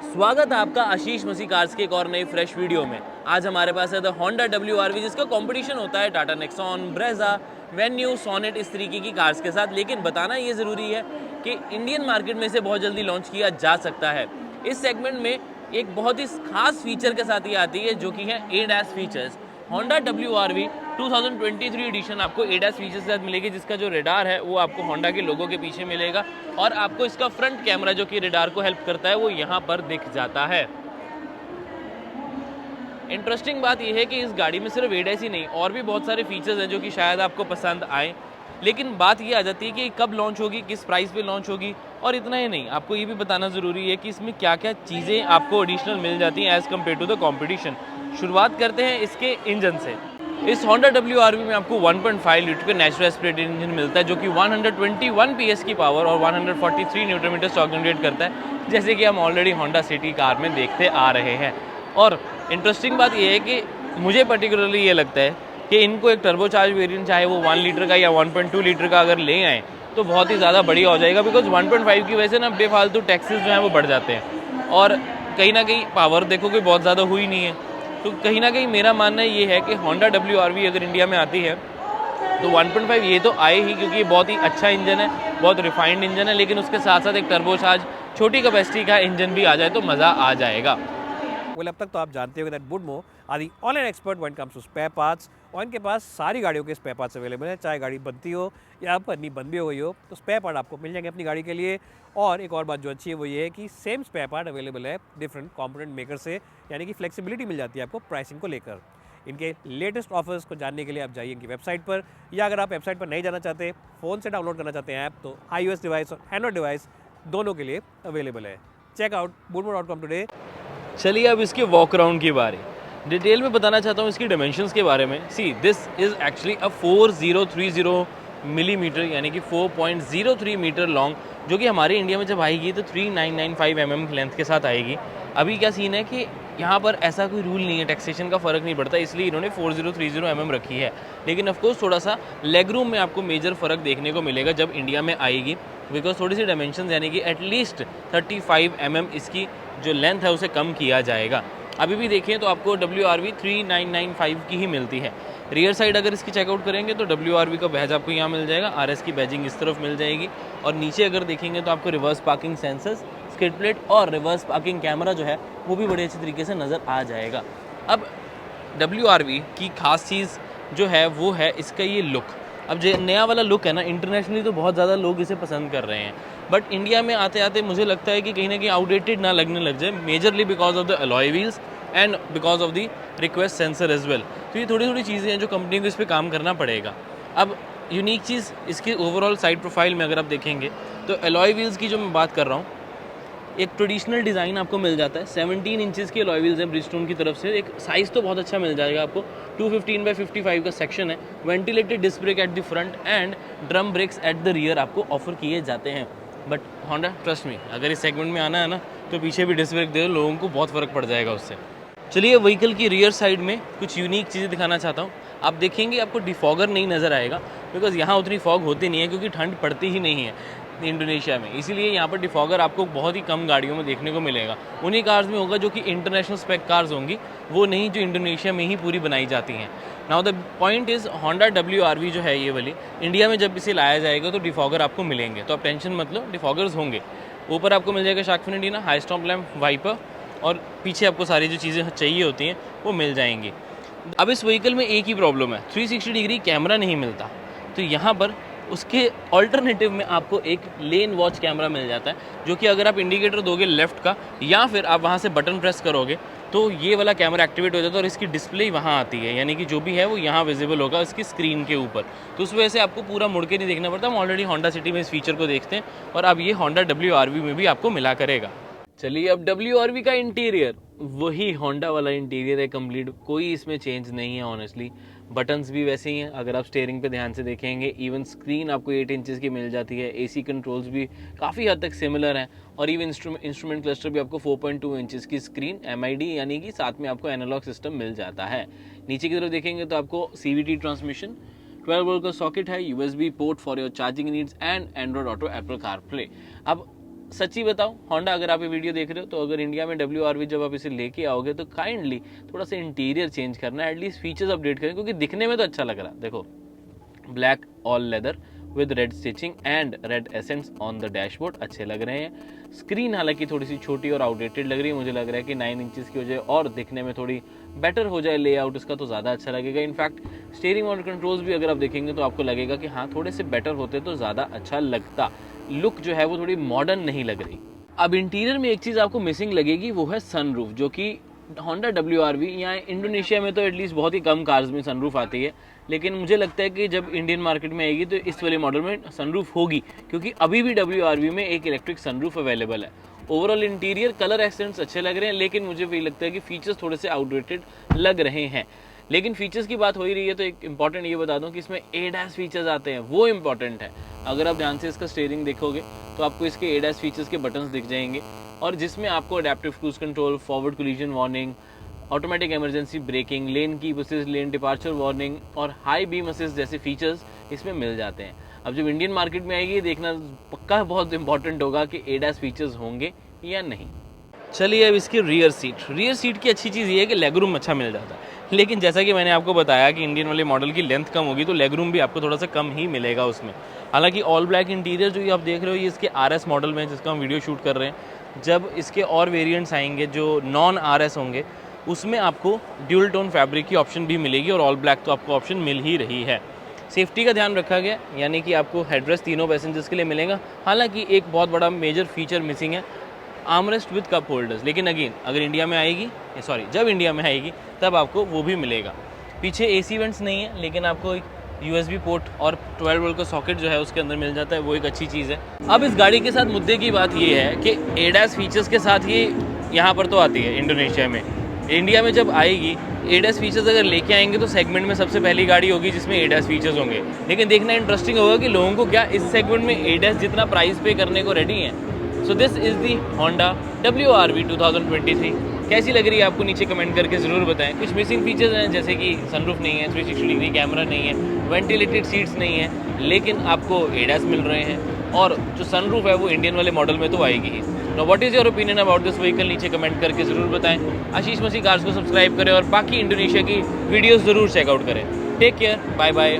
स्वागत है आपका आशीष मसी कार्स के एक और नई फ्रेश वीडियो में। आज हमारे पास है द होंडा WRV, जिसका कंपटीशन होता है Tata Nexon, Brezza, Venue, Sonet, इस तरीके की कार्स के साथ। लेकिन बताना ये ज़रूरी है कि इंडियन मार्केट में इसे बहुत जल्दी लॉन्च किया जा सकता है। इस सेगमेंट में एक बहुत ही खास फीचर के साथ ये आती है, जो कि है ADAS features. Honda WRV 2023 edition आपको ADAS फीचर्स के साथ मिलेगी, जिसका जो रेडार है वो आपको होंडा के लोगों के पीछे मिलेगा और आपको इसका फ्रंट कैमरा, जो कि रेडार को हेल्प करता है, वो यहाँ पर दिख जाता है। इंटरेस्टिंग बात यह है कि इस गाड़ी में सिर्फ ADAS ही नहीं, और भी बहुत सारे फीचर्स हैं जो कि शायद आपको पसंद आए। लेकिन बात ये आ जाती है कि कब लॉन्च होगी, किस प्राइस पे लॉन्च होगी, और इतना ही नहीं, आपको ये भी बताना ज़रूरी है कि इसमें क्या क्या चीज़ें आपको एडिशनल मिल जाती हैं as compared to the competition. शुरुआत करते हैं इसके इंजन से। इस होंडा WRV में आपको 1.5 लीटर का नेचुरल एस्पिरेटेड इंजन मिलता है, जो कि 121 PS की पावर और 143 न्यूटन मीटर टॉर्क जनरेट करता है, जैसे कि हम ऑलरेडी होंडा सिटी कार में देखते आ रहे हैं। और इंटरेस्टिंग बात यह है कि मुझे पर्टिकुलरली ये लगता है कि इनको एक टर्बोचार्ज वेरिएंट, चाहे वो 1 लीटर का या 1.2 लीटर का अगर ले आएँ तो बहुत ही ज़्यादा बढ़िया हो जाएगा। बिकॉज 1.5 की वजह से ना बेफालतू टैक्सेस जो हैं वो बढ़ जाते हैं, और कहीं ना कहीं पावर देखो कि बहुत ज़्यादा हुई नहीं है। तो कहीं ना कहीं मेरा मानना ये है कि होंडा WRV अगर इंडिया में आती है तो 1.5 ये तो आए ही, क्योंकि ये बहुत ही अच्छा इंजन है, बहुत रिफाइंड इंजन है। लेकिन उसके साथ साथ एक टर्बोचार्ज छोटी कैपेसिटी का इंजन भी आ जाए तो मज़ा आ जाएगा। वेल, अब तक तो आप जानते हो that Boodmo are the online expert when it comes to spare parts, और इनके पास सारी गाड़ियों के स्पेयर पार्ट्स अवेलेबल हैं। चाहे गाड़ी बनती हो या बननी बंद भी हो गई हो, तो स्पेयर पार्ट आपको मिल जाएंगे अपनी गाड़ी के लिए। और एक और बात जो अच्छी है वो ये है कि सेम स्पेयर पार्ट अवेलेबल है डिफरेंट कॉम्पोनेंट मेकर से, यानी कि फ्लेक्सिबिलिटी मिल जाती है आपको प्राइसिंग को लेकर। इनके लेटेस्ट ऑफर्स को जानने के लिए आप जाइए इनकी वेबसाइट पर, या अगर आप वेबसाइट पर नहीं जाना चाहते, फ़ोन से डाउनलोड करना चाहते हैं ऐप, तो iOS डिवाइस और एंड्रॉइड डिवाइस दोनों के लिए अवेलेबल है। Check out budmo.com today. चलिए अब इसके वॉक अराउंड की बारी। डिटेल में बताना चाहता हूँ इसकी डायमेंशंस के बारे में। See this is actually a 4030 millimetre, यानी कि 4.03 मीटर लॉन्ग, जो कि हमारे इंडिया में जब आएगी तो 3995 mm लेंथ के साथ आएगी। अभी क्या सीन है कि यहाँ पर ऐसा कोई रूल नहीं है, टैक्सेशन का फ़र्क नहीं पड़ता, इसलिए इन्होंने 4030 mm रखी है। लेकिन ऑफकोर्स थोड़ा सा लेग रूम में आपको मेजर फ़र्क देखने को मिलेगा जब इंडिया में आएगी, बिकॉज थोड़ी सी डायमेंशन, यानी कि एटलीस्ट 35 mm इसकी जो लेंथ है उसे कम किया जाएगा। अभी भी देखें तो आपको WRV 3995 की ही मिलती है। रियर साइड अगर इसकी चेकआउट करेंगे तो WRV का बैज आपको यहाँ मिल जाएगा, RS की बैजिंग इस तरफ मिल जाएगी, और नीचे अगर देखेंगे तो आपको reverse parking sensors, skid plate और रिवर्स पार्किंग कैमरा जो है वो भी बड़े अच्छे तरीके से नज़र आ जाएगा। अब WRV की खास चीज़ जो है वो है इसका ये लुक। अब जो नया वाला लुक है ना, इंटरनेशनली तो बहुत ज़्यादा लोग इसे पसंद कर रहे हैं, बट इंडिया में आते आते मुझे लगता है कि कहीं ना कहीं आउटडेटेड ना लगने लग जाए, majorly because of the alloy wheels and because of the request sensor as well. तो ये थोड़ी थोड़ी चीज़ें हैं जो कंपनी को इस पर काम करना पड़ेगा। अब यूनिक चीज़ इसकी ओवरऑल साइड प्रोफाइल में अगर आप देखेंगे तो अलॉय व्हील्स की जो मैं बात कर रहा हूँ, एक ट्रेडिशनल डिज़ाइन आपको मिल जाता है। 17 इंचेस के अलॉय व्हील्स हैं ब्रिजस्टोन की तरफ से। एक साइज़ तो बहुत अच्छा मिल जाएगा आपको। 215/55 का सेक्शन है। Ventilated disc brake at the front and drum brakes at the rear आपको ऑफर किए जाते हैं। बट होंडा, ट्रस्ट मी, अगर इस सेगमेंट में आना है ना तो पीछे भी डिस्क ब्रेक दे दो, लोगों को बहुत फ़र्क पड़ जाएगा उससे। चलिए व्हीकल की रियर साइड में कुछ यूनिक चीज़ें दिखाना चाहता हूँ। आप देखेंगे आपको डिफॉगर नहीं नज़र आएगा, बिकॉज यहाँ उतनी फॉग होती नहीं है, क्योंकि ठंड पड़ती ही नहीं है इंडोनेशिया में, इसीलिए यहाँ पर डिफॉगर आपको बहुत ही कम गाड़ियों में देखने को मिलेगा। उन्हीं कार्स में होगा जो कि इंटरनेशनल स्पेक कार्स होंगी, वो नहीं जो इंडोनेशिया में ही पूरी बनाई जाती हैं। Now the point is, Honda WRV जो है ये वाली, इंडिया में जब इसे लाया जाएगा तो डिफॉगर आपको मिलेंगे, तो आप टेंशन मत लो, डिफॉगर्स होंगे। ऊपर आपको मिल जाएगा shark fin antenna, high stop lamp, wiper, और पीछे आपको सारी जो चीज़ें चाहिए होती हैं वो मिल जाएंगी। अब इस व्हीकल में एक ही प्रॉब्लम है, 360 डिग्री कैमरा नहीं मिलता, तो यहाँ पर उसके ऑल्टरनेटिव में आपको एक लेन वॉच कैमरा मिल जाता है, जो कि अगर आप इंडिकेटर दोगे लेफ़्ट का, या फिर आप वहाँ से बटन प्रेस करोगे तो ये वाला कैमरा एक्टिवेट हो जाता है और इसकी डिस्प्ले वहाँ आती है, यानी कि जो भी है वो यहाँ विजिबल होगा इसकी स्क्रीन के ऊपर। तो उस वजह से आपको पूरा मुड़ के नहीं देखना पड़ता। हम ऑलरेडी होंडा सिटी में इस फीचर को देखते हैं, और अब ये होंडा WRV में भी आपको मिला करेगा। चलिए अब WRV का इंटीरियर, वही होंडा वाला इंटीरियर है कंप्लीट, कोई इसमें चेंज नहीं है ऑनेस्टली। बटन्स भी वैसे ही हैं, अगर आप स्टीयरिंग पे ध्यान से देखेंगे। इवन स्क्रीन आपको 8 इंचेस की मिल जाती है। AC कंट्रोल्स भी काफ़ी हद तक सिमिलर हैं, और इवन इंस्ट्रूमेंट क्लस्टर भी आपको 4.2 इंचेस की स्क्रीन MID, यानी कि साथ में आपको एनालॉग सिस्टम मिल जाता है। नीचे की तरफ देखेंगे तो आपको CVT ट्रांसमिशन, 12 वोल्ट का सॉकेट है, USB port for your charging needs and Android auto, Apple CarPlay. अब सच्ची बताओ होंडा, अगर आप ये वीडियो देख रहे हो तो अगर इंडिया में WRV जब आप इसे लेके आओगे तो काइंडली थोड़ा सा इंटीरियर चेंज करना, एटलीस्ट फीचर्स अपडेट करें, क्योंकि दिखने में तो अच्छा लग रहा है। देखो black all lather with red stitching and red ascents on the dashboard, अच्छे लग रहे हैं। स्क्रीन हालांकि थोड़ी सी छोटी और आउटडेटेड लग रही है, मुझे लग रहा है कि 9 इंचेस की हो जाए और दिखने में थोड़ी बेटर हो जाए लेआउट इसका तो ज़्यादा अच्छा लगेगा। इनफैक्ट स्टीयरिंग और कंट्रोल्स भी अगर आप देखेंगे तो आपको लगेगा कि हाँ थोड़े से बेटर होते तो ज़्यादा अच्छा लगता। लुक जो है वो थोड़ी मॉडर्न नहीं लग रही। अब इंटीरियर में एक चीज़ आपको मिसिंग लगेगी, वो है सनरूफ, जो कि होंडा WRV या इंडोनेशिया में तो एटलीस्ट बहुत ही कम कार्स में सनरूफ आती है, लेकिन मुझे लगता है कि जब इंडियन मार्केट में आएगी तो इस वाले मॉडल में सनरूफ होगी, क्योंकि अभी भी WRV में एक इलेक्ट्रिक सनरूफ अवेलेबल है। ओवरऑल इंटीरियर कलर एक्सेंट्स अच्छे लग रहे हैं, लेकिन मुझे भी लगता है कि फीचर्स थोड़े से आउटडेटेड लग रहे हैं। लेकिन फीचर्स की बात हो ही रही है तो एक इंपॉर्टेंट ये बता दूं कि इसमें ADAS फीचर्स आते हैं, वो इंपॉर्टेंट है। अगर आप ध्यान से इसका स्टीयरिंग देखोगे तो आपको इसके ADAS फीचर्स के बटन्स दिख जाएंगे, और जिसमें आपको adaptive cruise control, forward collision warning, automatic emergency breaking, lane keep assist, lane departure warning और हाई बीम असिस्ट जैसे फीचर्स इसमें मिल जाते हैं। अब जब इंडियन मार्केट में आएगी देखना पक्का बहुत इंपॉर्टेंट होगा कि ADAS फीचर्स होंगे या नहीं। चलिए अब इसकी रियर सीट की अच्छी चीज़ ये है कि लेग रूम अच्छा मिल जाता है, लेकिन जैसा कि मैंने आपको बताया कि इंडियन वाले मॉडल की लेंथ कम होगी तो लेग रूम भी आपको थोड़ा सा कम ही मिलेगा उसमें। हालांकि ऑल ब्लैक इंटीरियर जो ये आप देख रहे हो ये इसके RS मॉडल में जिसका हम वीडियो शूट कर रहे हैं, जब इसके और वेरिएंट्स आएंगे जो नॉन RS होंगे उसमें आपको ड्यूल टोन फैब्रिक की ऑप्शन भी मिलेगी, और ऑल ब्लैक तो आपको ऑप्शन मिल ही रही है। सेफ्टी का ध्यान रखा गया, यानी कि आपको हेडरेस्ट तीनों पैसेंजर्स के लिए मिलेगा। हालांकि एक बहुत बड़ा मेजर फीचर मिसिंग है, आर्मरेस्ट विद कप होल्डर्स, लेकिन अगेन अगर इंडिया में आएगी जब इंडिया में आएगी तब आपको वो भी मिलेगा। पीछे AC वेंट्स नहीं है, लेकिन आपको एक USB पोर्ट और 12 वोल्ट का सॉकेट जो है उसके अंदर मिल जाता है, वो एक अच्छी चीज़ है। अब इस गाड़ी के साथ मुद्दे की बात ये है कि ADAS फीचर्स के साथ ये यहाँ पर तो आती है इंडोनेशिया में, इंडिया में जब आएगी ADAS फीचर्स अगर लेके आएंगे तो सेगमेंट में सबसे पहली गाड़ी होगी जिसमें ADAS फीचर्स होंगे। लेकिन देखना इंटरेस्टिंग होगा कि लोगों को क्या इस सेगमेंट में ADAS जितना प्राइस पे करने को रेडी है। So this is the Honda WRV 2023। कैसी लग रही है आपको नीचे कमेंट करके ज़रूर बताएं। कुछ मिसिंग फीचर्स हैं जैसे कि सनरूफ नहीं है, 360 डिग्री कैमरा नहीं है, वेंटिलेटेड सीट्स नहीं है, लेकिन आपको ADAS मिल रहे हैं, और जो सनरूफ है वो इंडियन वाले मॉडल में तो आएगी ही। Now what is your opinion about this vehicle, नीचे कमेंट करके ज़रूर बताएं। आशीष मसीह कार्स को सब्सक्राइब करें और बाकी इंडोनेशिया की वीडियोज़ ज़रूर चेकआउट करें। Take care, bye bye.